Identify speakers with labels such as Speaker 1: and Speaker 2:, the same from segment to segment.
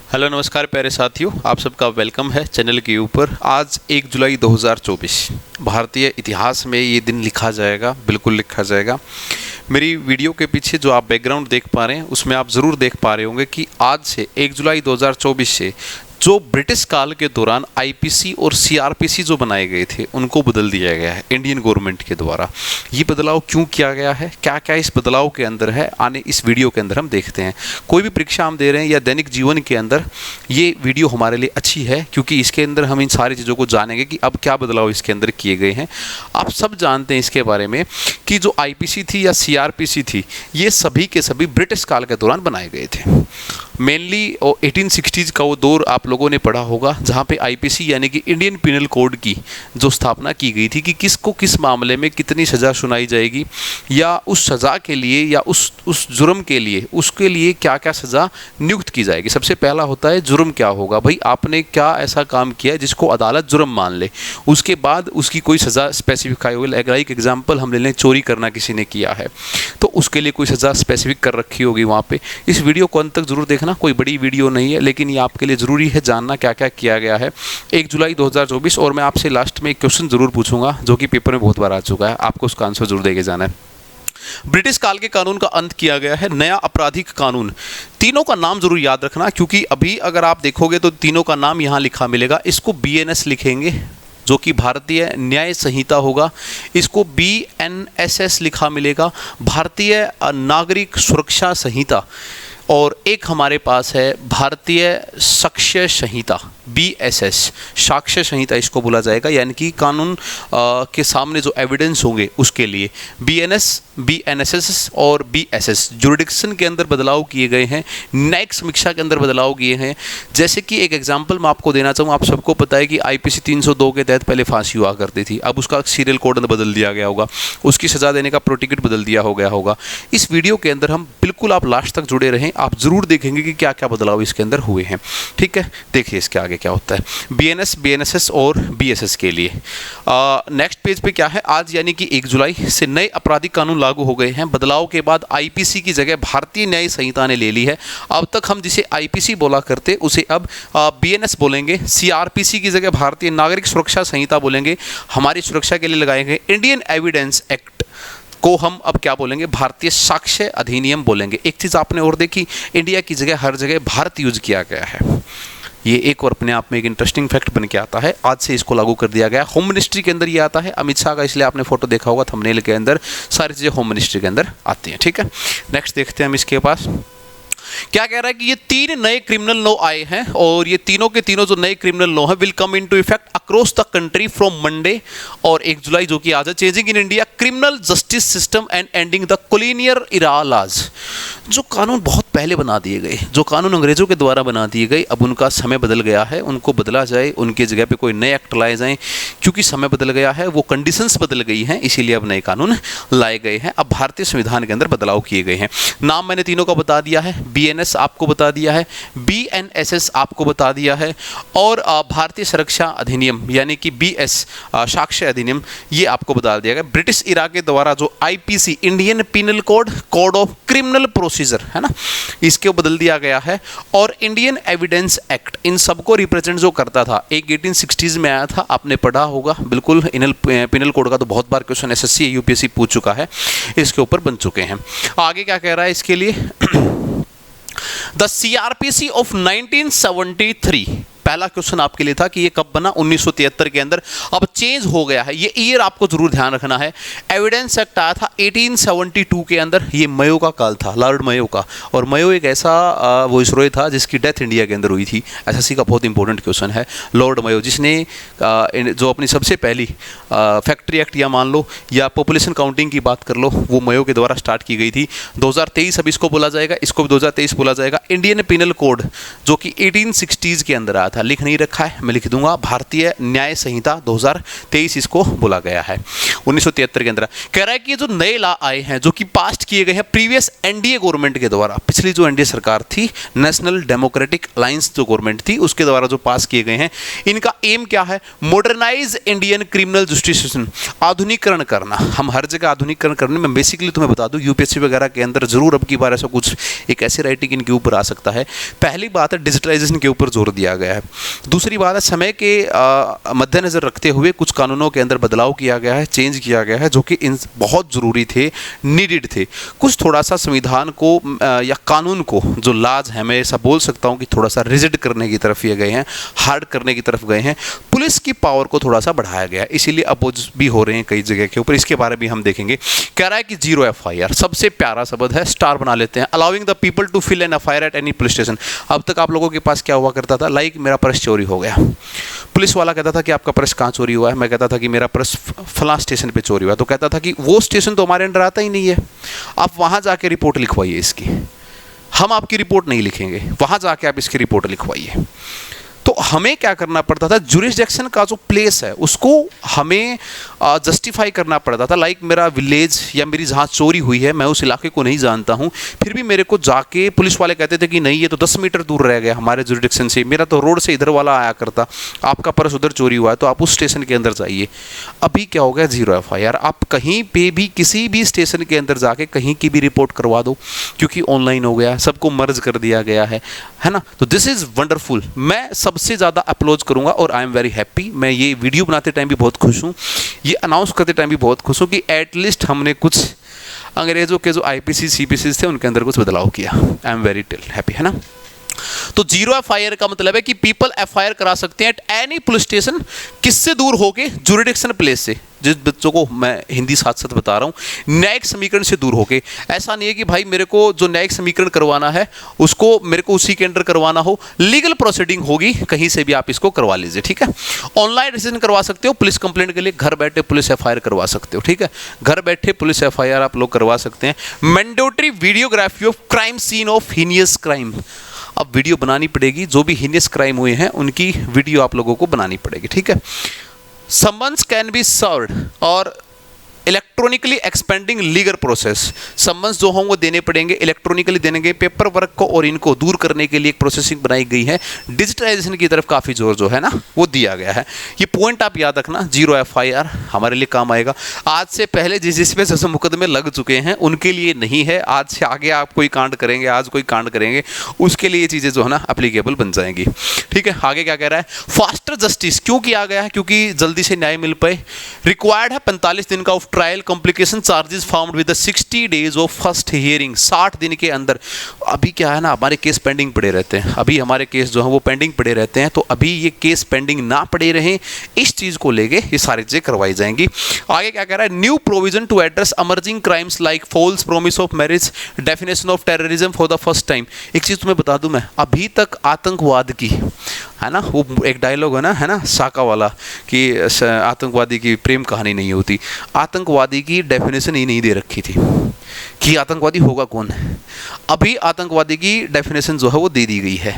Speaker 1: Hello नमस्कार प्यारे साथियों, आप सबका वेलकम है चैनल के ऊपर। आज 1 जुलाई 2024 भारतीय इतिहास में ये दिन लिखा जाएगा, बिल्कुल लिखा जाएगा। मेरी वीडियो के पीछे जो आप बैकग्राउंड देख पा रहे हैं उसमें आप ज़रूर देख पा रहे होंगे कि आज से 1 जुलाई 2024 से जो ब्रिटिश काल के दौरान आईपीसी और सीआरपीसी जो बनाए गए थे उनको बदल दिया गया है इंडियन गवर्नमेंट के द्वारा। ये बदलाव क्यों किया गया है, क्या क्या इस बदलाव के अंदर है, आने इस वीडियो के अंदर हम देखते हैं। कोई भी परीक्षा हम दे रहे हैं या दैनिक जीवन के अंदर ये वीडियो हमारे लिए अच्छी है, क्योंकि इसके अंदर हम इन सारी चीज़ों को जानेंगे कि अब क्या बदलाव इसके अंदर किए गए हैं। आप सब जानते हैं इसके बारे में कि जो आईपीसी थी या सीआरपीसी थी, ये सभी के सभी ब्रिटिश काल के दौरान बनाए गए थे। मेनली 1860s का वो दौर आप लोगों ने पढ़ा होगा, जहाँ पे आईपीसी यानी कि इंडियन पिनल कोड की जो स्थापना की गई थी कि किसको किस मामले में कितनी सज़ा सुनाई जाएगी, या उस सज़ा के लिए या उस जुर्म के लिए उसके लिए क्या क्या सज़ा नियुक्त की जाएगी। सबसे पहला होता है जुर्म क्या होगा, भाई आपने क्या ऐसा काम किया है जिसको अदालत जुर्म मान ले, उसके बाद उसकी कोई सज़ा स्पेसिफिकाई होगी। लाइक एग्जाम्पल हम ले लें, चोरी करना किसी ने किया है तो उसके लिए कोई सज़ा स्पेसिफिक कर रखी होगी वहाँ पे। इस वीडियो को अंत तक जरूर देखना, कोई बड़ी वीडियो नहीं है, लेकिन ये आपके लिए ज़रूरी है जानना क्या क्या किया गया है 1 जुलाई 2024। और मैं आपसे लास्ट में एक क्वेश्चन ज़रूर पूछूंगा जो कि पेपर में बहुत बार आ चुका है, आपको उसका आंसर जरूर देके जाना है। ब्रिटिश काल के कानून का अंत किया गया है, नया आपराधिक कानून। तीनों का नाम जरूर याद रखना, क्योंकि अभी अगर आप देखोगे तो तीनों का नाम यहाँ लिखा मिलेगा। इसको बीएनएस लिखेंगे जो कि भारतीय न्याय संहिता होगा, इसको बीएनएसएस लिखा मिलेगा, भारतीय नागरिक सुरक्षा संहिता, और एक हमारे पास है भारतीय साक्ष्य संहिता बीएसएस, साक्ष्य संहिता इसको बोला जाएगा, यानी कि कानून के सामने जो एविडेंस होंगे उसके लिए बीएनएस, बीएनएसएस और बीएसएस। जुरिडिक्शन के अंदर बदलाव किए गए हैं, न्यायिक समीक्षा के अंदर बदलाव किए हैं। जैसे कि एक एग्जांपल मैं आपको देना चाहूँ, आप सबको पता है कि आईपीसी 302 के तहत पहले फांसी हुआ करती थी, अब उसका सीरियल कोड बदल दिया गया होगा, उसकी सज़ा देने का प्रोटिकेट बदल दिया हो गया होगा। इस वीडियो के अंदर हम बिल्कुल, आप लास्ट तक जुड़े रहें, आप जरूर देखेंगे कि क्या क्या बदलाव इसके अंदर हुए हैं। ठीक है, देखिए इसके आगे क्या होता है बीएनएस, बीएनएसएस और बीएसएस के लिए। नेक्स्ट पेज पे क्या है, आज यानी कि 1 जुलाई से नए आपराधिक कानून लागू हो गए हैं। बदलाव के बाद आईपीसी की जगह भारतीय न्याय संहिता ने ले ली है। अब तक हम जिसे आईपीसी बोला करते उसे अब बीएनएस बोलेंगे, सीआरपीसी की जगह भारतीय नागरिक सुरक्षा संहिता बोलेंगे, हमारी सुरक्षा के लिए लगाए गए इंडियन एविडेंस एक्ट को हम अब क्या बोलेंगे, भारतीय साक्ष्य अधिनियम बोलेंगे। एक चीज़ आपने और देखी, इंडिया की जगह हर जगह भारत यूज किया गया है। ये एक और अपने आप में एक इंटरेस्टिंग फैक्ट बन के आता है, आज से इसको लागू कर दिया गया। होम मिनिस्ट्री के अंदर ये आता है, अमित शाह का, इसलिए आपने फोटो देखा होगा थंबनेल के अंदर, सारी चीज़ें होम मिनिस्ट्री के अंदर आती हैं। ठीक है, नेक्स्ट देखते हैं हम इसके पास क्या कह रहा है कि ये 3 नए क्रिमिनल लॉ आए हैं, और ये तीनों के तीनों जो नए क्रिमिनल लॉ है will come into effect across the country from Monday और 1 जुलाई जो कि आज है। Changing in India criminal justice system and ending the colonial era laws. जो कानून बहुत पहले बना दिए गए, जो कानून अंग्रेजों के द्वारा बना दिए गए, अब उनका समय बदल गया है, उनको बदला जाए, उनके जगह पे कोई नए एक्ट लाए जाएं, क्योंकि समय बदल गया है, वो कंडीशंस बदल गई हैं, इसीलिए अब नए कानून लाए गए हैं। अब भारतीय संविधान के अंदर बदलाव किए गए हैं। नाम मैंने तीनों का बता दिया है, बीएनएस आपको बता दिया है, बीएनएसएस आपको बता दिया है, और भारतीय सुरक्षा अधिनियम यानी कि बीएस साक्ष्य अधिनियम ये आपको बता दिया गया। ब्रिटिश इरा के द्वारा जो IPC Indian penal code, code of criminal procedure है ना, इसको बदल दिया गया है, और इंडियन एविडेंस एक्ट इन सबको रिप्रेजेंट जो करता था, एक 1860s में आया था, आपने पढ़ा होगा बिल्कुल। पिनल कोड का तो बहुत बार क्वेश्चन एसएससी यूपीएससी पूछ चुका है, इसके ऊपर बन चुके हैं। आगे क्या कह रहा है इसके लिए द सीआरपीसी ऑफ 1973, पहला क्वेश्चन आपके लिए था कि ये कब बना, 1973 के अंदर। अब चेंज हो गया है, ये ईयर आपको जरूर ध्यान रखना है। एविडेंस एक्ट आया था 1872 के अंदर, ये मयो का काल था, लॉर्ड मयो का, और मयो एक ऐसा वॉइसरॉय था जिसकी डेथ इंडिया के अंदर हुई थी। एसएससी का बहुत इंपॉर्टेंट क्वेश्चन है, लॉर्ड मयो, जिसने जो अपनी सबसे पहली फैक्ट्री एक्ट या मान लो या पॉपुलेशन काउंटिंग की बात कर लो, वो मयो के द्वारा स्टार्ट की गई थी। 2023 अब इसको बोला जाएगा, इसको भी 2023 बोला जाएगा। इंडियन पिनल कोड जो कि 1860s के अंदर आया था, था, लिख नहीं रखा है, मैं लिख दूंगा, भारतीय न्याय संहिता 2023 इसको बोला गया है, 1973 के अंदर। कह रहा है कि जो नए लॉ आए हैं जो कि पास किए गए हैं प्रीवियस एनडीए गवर्नमेंट के द्वारा, पिछली जो एनडीए सरकार थी, नेशनल डेमोक्रेटिक अलायंस जो गवर्नमेंट थी उसके द्वारा जो पास किए गए हैं, इनका एम क्या है? Modernize Indian criminal justice system, आधुनिकरण करना। हम हर जगह आधुनिकरण करने में, बेसिकली तुम्हें बता दूं यूपीएससी वगैरह के अंदर जरूर अब की बार ऐसा कुछ एक ऐसी राइटिंग इनके ऊपर आ सकता है। पहली बात है डिजिटलाइजेशन के ऊपर जोर दिया गया है। दूसरी बात है समय के मद्देनजर रखते हुए कुछ कानूनों के अंदर बदलाव किया गया है, चेंज किया गया है, जो कि इन बहुत ज़रूरी थे, नीडेड थे। कुछ थोड़ा सा संविधान को या कानून को, जो लाज है, मैं ऐसा बोल सकता हूँ कि थोड़ा सा रिजिड करने की तरफ ये गए हैं, हार्ड करने की तरफ गए हैं। पुलिस की पावर को थोड़ा सा बढ़ाया गया है, इसीलिए अपोज भी हो रहे हैं कई जगह के ऊपर। इसके बारे में हम देखेंगे। कह रहा है कि 0 FIR, सबसे प्यारा शब्द है, स्टार बना लेते हैं। Allowing the people to file an FIR at any police station. अब तक आप लोगों के पास क्या हुआ करता था? लाइक मेरा पर्स चोरी हो गया, पुलिस वाला कहता था कि आपका पर्स कहाँ चोरी हुआ है, मैं कहता था कि मेरा पर्स फलां स्टेशन पे चोरी हुआ है, तो कहता था कि वो स्टेशन तो हमारे अंडर आता ही नहीं है, आप वहाँ जाके रिपोर्ट लिखवाइए इसकी, हम आपकी रिपोर्ट नहीं लिखेंगे, वहाँ जाके आप इसकी रिपोर्ट लिखवाइए। तो हमें क्या करना पड़ता था? जुरिसडिक्शन का जो प्लेस है उसको हमें जस्टिफाई करना पड़ता था। लाइक मेरा विलेज या मेरी जहाँ चोरी हुई है, मैं उस इलाके को नहीं जानता हूँ, फिर भी मेरे को जाके पुलिस वाले कहते थे कि नहीं ये तो 10 मीटर दूर रह गया हमारे जुरिसडिक्शन से, मेरा तो रोड से इधर वाला आया करता, आपका पर्स उधर चोरी हुआ है तो आप उस स्टेशन के अंदर जाइए। अभी क्या हो गया? 0 FIR। आप कहीं पे भी किसी भी स्टेशन के अंदर जाके कहीं की भी रिपोर्ट करवा दो, क्योंकि ऑनलाइन हो गया, सबको मर्ज कर दिया गया है ना। तो दिस इज़ वंडरफुल। मैं सबसे ज़्यादा अपलोड करूंगा और आई एम वेरी हैप्पी। मैं ये वीडियो बनाते टाइम भी बहुत खुश हूँ, ये अनाउंस करते टाइम भी बहुत खुश हूँ कि एटलीस्ट हमने कुछ अंग्रेज़ों के जो IPC CPC थे उनके अंदर कुछ बदलाव किया। आई एम वेरी हैप्पी, है ना। तो 0 FIR का मतलब है कि पीपल FIR करा सकते हैं एट एनी पुलिस स्टेशन, किससे दूर होके? जुरिडिक्शन प्लेस से। जिस बच्चों को मैं हिंदी साथ साथ बता रहा हूँ, न्यायिक समीकरण से दूर होके। ऐसा नहीं है कि भाई मेरे को जो न्यायिक समीकरण करवाना है उसको मेरे को उसी के अंडर करवाना हो, लीगल प्रोसीडिंग होगी, कहीं से भी आप इसको करवा लीजिए, ठीक है। ऑनलाइन रजिस्ट्रेशन करवा सकते हो पुलिस कंप्लेंट के लिए, घर बैठे पुलिस FIR करवा सकते हो, ठीक है, घर बैठे पुलिस FIR आप लोग करवा सकते हैं। Mandatory videography of crime scene of heinous crime. अब वीडियो बनानी पड़ेगी, जो भी हीनियस क्राइम हुए हैं उनकी वीडियो आप लोगों को बनानी पड़ेगी, ठीक है। समन्स कैन बी सर्व्ड और electronically expanding legal process. Summons जो हों वो देने पड़ेंगे, इलेक्ट्रॉनिकली देंगे, पेपर वर्क को और इनको दूर करने के लिए एक प्रोसेसिंग बनाई गई है। डिजिटलाइजेशन की तरफ काफ़ी जोर जो है ना वो दिया गया है। ये पॉइंट आप याद रखना, 0 FIR हमारे लिए काम आएगा। आज से पहले जिसमें जैसे मुकदमे लग चुके हैं उनके लिए नहीं है, आज से आगे आप कोई कांड करेंगे, आज कोई कांड करेंगे, उसके लिए ये चीज़ें जो है ना अप्लीकेबल बन जाएंगी, ठीक है। आगे क्या कह रहा है? फास्टर जस्टिस क्यों किया गया है? क्योंकि जल्दी से न्याय मिल पाए। रिक्वायर्ड है 45 दिन का of trial complication charges found with 60 days of first hearing. 60 दिन के अंदर। अभी क्या है ना, हमारे केस पेंडिंग पड़े रहते हैं, अभी हमारे केस जो है वो पेंडिंग पड़े रहते हैं, तो अभी ये केस पेंडिंग ना पड़े रहें, इस चीज़ को लेके ये सारी चीज़ें करवाई जाएंगी। आगे क्या कह रहा है? New provision to address emerging crimes like false promise of marriage, definition of terrorism for the first time. एक चीज़ तुम्हें बता दूं मैं, अभी तक आतंकवाद की, है ना, वो एक डायलॉग है ना साका वाला कि आतंकवादी की प्रेम कहानी नहीं होती। आतंकवादी की डेफिनेशन ही नहीं दे रखी थी कि आतंकवादी होगा कौन है। अभी आतंकवादी की डेफिनेशन जो है वो दे दी गई है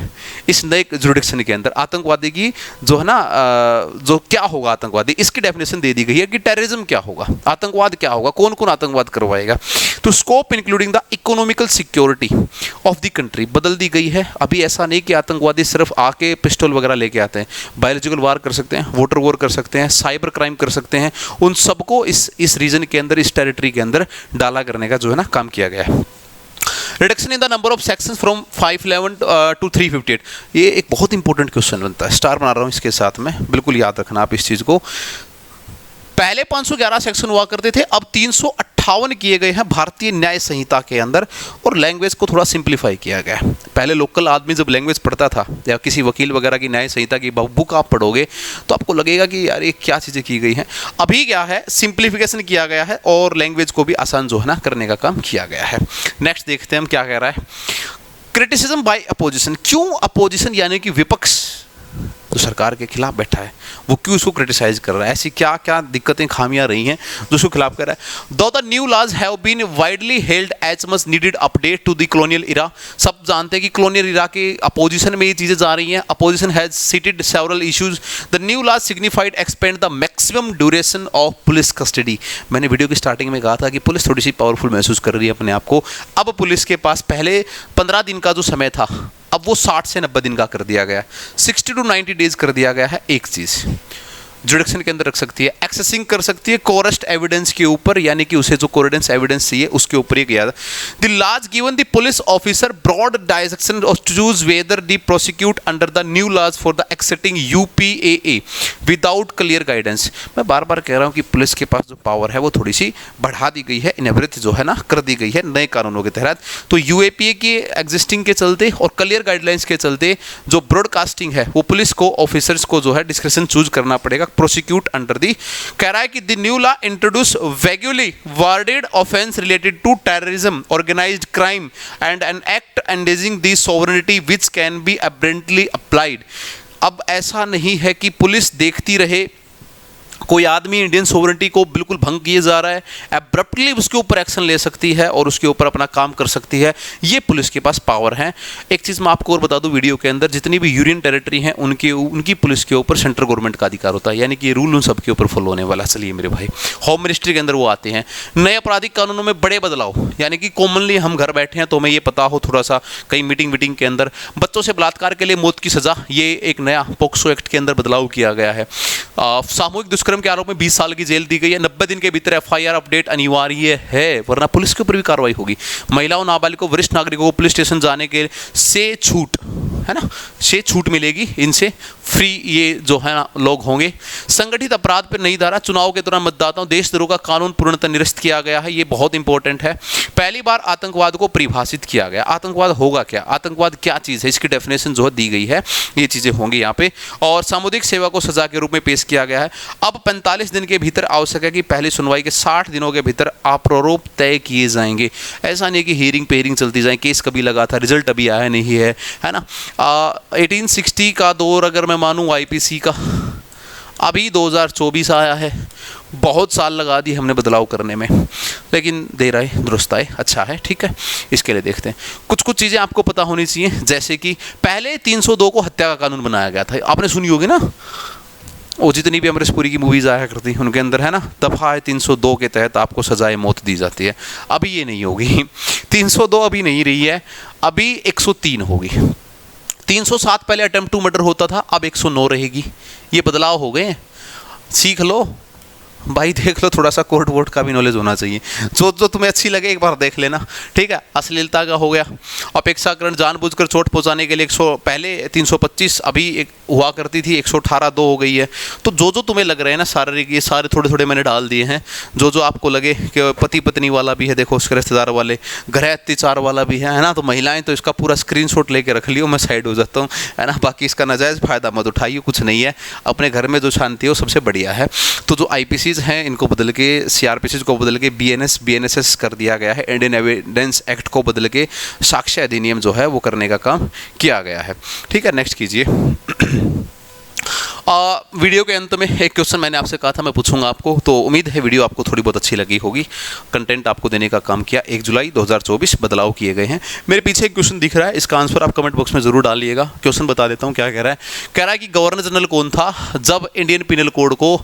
Speaker 1: इस नए जुरिडिक्शन के अंदर। आतंकवादी की जो है ना जो क्या होगा आतंकवादी, इसकी डेफिनेशन दे दी गई है कि टेररिज्म क्या होगा, आतंकवाद क्या होगा, कौन कौन आतंकवाद करवाएगा। तो scope including the economical security of the country बदल दी गई है। अभी ऐसा नहीं कि आतंकवादी सिर्फ आके पिस्टल वगैरह लेके आते हैं, बायोलॉजिकल वार कर सकते हैं, वाटर वॉर कर सकते हैं, साइबर क्राइम कर सकते हैं। उन सबको इस रीजन के अंदर, इस टेरिटरी के अंदर डाला करने का जो है ना काम किया गया है। Reduction in the number of sections from 511 to 358। ये एक बहुत इंपॉर्टेंट क्वेश्चन बनता है, स्टार बना रहा हूँ इसके साथ में, बिल्कुल याद रखना आप इस चीज़ को। पहले 511 सेक्शन हुआ करते थे, अब 358 किए गए हैं भारतीय न्याय संहिता के अंदर, और लैंग्वेज को थोड़ा सिंप्लीफाई किया गया है। पहले लोकल आदमी जब लैंग्वेज पढ़ता था या किसी वकील वगैरह की न्याय संहिता की बुक आप पढ़ोगे तो आपको लगेगा कि यार ये क्या चीज़ें की गई हैं। अभी क्या है, सिंप्लीफिकेशन किया गया है और लैंग्वेज को भी आसान जो है ना करने का काम किया गया है। नेक्स्ट देखते हैं हम क्या कह रहा है। Criticism by opposition. क्यों अपोजिशन यानी कि विपक्ष जो सरकार के खिलाफ बैठा है वो क्यों उसको क्रिटिसाइज कर रहा है, ऐसी क्या क्या दिक्कतें खामियां रही हैं जो उसको खिलाफ कर रहा है। Though the new laws have been widely held as much needed update to the colonial era. सब जानते हैं कि कॉलोनियल इरा के अपोजिशन में ये चीज़ें जा रही हैं। Opposition has cited several issues. The new laws signified expand the maximum duration of police custody. मैंने वीडियो की स्टार्टिंग में कहा था कि पुलिस थोड़ी सी पावरफुल महसूस कर रही है अपने आप को। अब पुलिस के पास पहले 15 दिन का जो समय था अब वो 60 से 90 दिन का कर दिया गया, 60 to 90 डेज कर दिया गया है। एक चीज़ जुडिक्शन के अंदर रख सकती है, एक्सेसिंग कर सकती है कोरेस्ट एविडेंस के ऊपर, यानी कि उसे जो कोरेडेंस एविडेंस चाहिए उसके ऊपर ही किया। The laws given the police officer broad direction of choose whether the prosecute under the new laws for the excepting UPAA without clear guidance. मैं बार बार कह रहा हूं कि पुलिस के पास जो पावर है वो थोड़ी सी बढ़ा दी गई है, इनवृत्त जो है ना कर दी गई है नए कानूनों के तहत। तो यूएपीए के एग्जिस्टिंग के चलते और क्लियर गाइडलाइंस के चलते जो ब्रॉडकास्टिंग है वो पुलिस को ऑफिसर्स को जो है डिस्क्रिप्शन चूज करना पड़ेगा प्रोसिक्यूट अंडर दी। कह रहा है कि the new law introduce vaguely worded offence related to terrorism, organised crime and an act endangering the sovereignty which can be arbitrarily applied. अब ऐसा नहीं है कि पुलिस देखती रहे कोई आदमी इंडियन सोवरेनिटी को बिल्कुल भंग किए जा रहा है, एब्रप्टली उसके ऊपर एक्शन ले सकती है और उसके ऊपर अपना काम कर सकती है। ये पुलिस के पास पावर है। एक चीज़ मैं आपको और बता दूं, वीडियो के अंदर जितनी भी यूनियन टेरिटरी हैं उनकी पुलिस के ऊपर सेंट्रल गवर्नमेंट का अधिकार होता है, यानी कि ये रूल उन सबके ऊपर फॉलो होने वाला। चलिए मेरे भाई, होम मिनिस्ट्री के अंदर वो आते हैं। नए आपराधिक कानूनों में बड़े बदलाव, यानी कि कॉमनली हम घर बैठे हैं तो हमें ये पता हो थोड़ा सा कई मीटिंग के अंदर बच्चों से बलात्कार के लिए मौत की सज़ा, ये एक नया पोक्सो एक्ट के अंदर बदलाव किया गया है। सामूहिक दुष्कर्म के आरोप में 20 साल की जेल दी गई है। 90 दिन के भीतर एफआईआर अपडेट अनिवार्य है, वरना पुलिस के ऊपर भी कार्रवाई होगी। महिलाओं, नाबालिगों, वरिष्ठ नागरिकों को पुलिस स्टेशन जाने के से छूट है ना, से छूट मिलेगी, इनसे फ्री ये जो है ना लोग होंगे। संगठित अपराध पर नई धारा, चुनाव के दौरान मतदाताओं देशद्रोह का कानून पूर्णतः निरस्त किया गया है, ये बहुत इंपॉर्टेंट है। पहली बार आतंकवाद को परिभाषित किया गया। आतंकवाद होगा क्या, आतंकवाद क्या चीज़ है, इसकी डेफिनेशन जो है दी गई है, ये चीज़ें होंगी यहाँ पे। और सामुदायिक सेवा को सजा के रूप में पेश किया गया है। अब 45 दिन के भीतर आवश्यक है कि पहली सुनवाई के 60 दिनों के भीतर आरोप तय किए जाएंगे। ऐसा नहीं कि हियरिंग पे हियरिंग चलती जाए, केस कभी लगा था, रिजल्ट अभी आया नहीं है ना। 1860 का दौर अगर मैं मानूँ आईपीसी का, अभी 2024 आया है, बहुत साल लगा दिए हमने बदलाव करने में, लेकिन दे रहा है दुरुस्त आए, अच्छा है, ठीक है। इसके लिए देखते हैं कुछ चीज़ें आपको पता होनी चाहिए, जैसे कि पहले 302 को हत्या का कानून बनाया गया था, आपने सुनी होगी ना, वो जितनी भी अमरीश पुरी की मूवीज़ आया करती उनके अंदर है ना, दफ़ा 302 के तहत आपको सजाए मौत दी जाती है। अभी ये नहीं होगी, 302 अभी नहीं रही है, अभी 103 होगी। 307 पहले अटेम्प्ट टू मर्डर होता था, अब 109 रहेगी। ये बदलाव हो गए, सीख लो भाई, देख लो, थोड़ा सा कोर्ट वोट का भी नॉलेज होना चाहिए। जो तुम्हें अच्छी लगे एक बार देख लेना, ठीक है। अश्लीलता का हो गया, अपेक्षाकरण, जानबूझकर चोट पहुंचाने के लिए 100, पहले 325, अभी एक हुआ करती थी 118 2 हो गई है। तो जो तुम्हें लग रहे हैं ना शारीरिक, ये सारे थोड़े थोड़े मैंने डाल दिए हैं। जो आपको लगे कि पति पत्नी वाला भी है, देखो उसके रिश्तेदार वाले, गृह अत्याचार वाला भी है ना। तो महिलाएं तो इसका पूरा स्क्रीनशॉट लेके रख लियो, मैं साइड हो जाता हूँ, है ना। बाकी इसका नाजायज़ फ़ायदा मत उठाइए, कुछ नहीं है, अपने घर में जो शांति है वो सबसे बढ़िया है। तो जो आईपीसी हैं इनको बदल के सीआरपीसी को बदल के बीएनएसएस कर दिया गया है। इंडियन एविडेंस एक्ट को बदल के साक्ष्य अधिनियम जो है वो करने का काम किया गया है, ठीक है। नेक्स्ट कीजिए। वीडियो के अंत में एक क्वेश्चन मैंने आपसे कहा था मैं पूछूंगा आपको, तो उम्मीद है वीडियो आपको थोड़ी बहुत अच्छी लगी होगी। कंटेंट आपको देने का काम किया। 1 जुलाई 2024 बदलाव किए गए हैं। मेरे पीछे एक क्वेश्चन दिख रहा है, इसका आंसर आप कमेंट बॉक्स में जरूर डालिएगा। क्वेश्चन बता देता हूँ क्या कह रहा है। कह रहा है कि गवर्नर जनरल कौन था जब इंडियन पिनल कोड को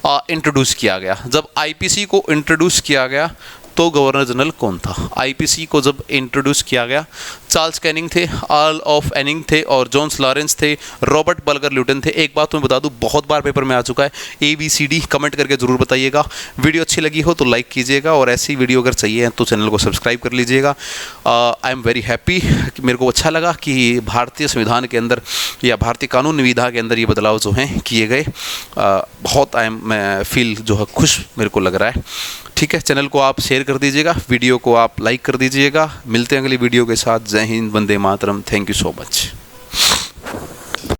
Speaker 1: इंट्रोड्यूस किया गया, जब आईपीसी को इंट्रोड्यूस किया गया तो गवर्नर जनरल कौन था। आईपीसी को जब इंट्रोड्यूस किया गया, चार्ल्स कैनिंग थे, अर्ल ऑफ एनिंग थे और जॉन्स लॉरेंस थे, रॉबर्ट बल्गर ल्यूटन थे। एक बात मैं बता दूं, बहुत बार पेपर में आ चुका है, ABCD कमेंट करके ज़रूर बताइएगा। वीडियो अच्छी लगी हो तो लाइक कीजिएगा, और ऐसी वीडियो अगर चाहिए तो चैनल को सब्सक्राइब कर लीजिएगा। आई एम वेरी हैप्पी, मेरे को अच्छा लगा कि भारतीय संविधान के अंदर या भारतीय कानून विधा के अंदर ये बदलाव जो हैं किए गए। बहुत मैं फील जो है खुश मेरे को लग रहा है, ठीक है। चैनल को आप शेयर कर दीजिएगा, वीडियो को आप लाइक कर दीजिएगा। मिलते हैं अगली वीडियो के साथ। जय हिंद, वंदे मातरम। Thank you so much.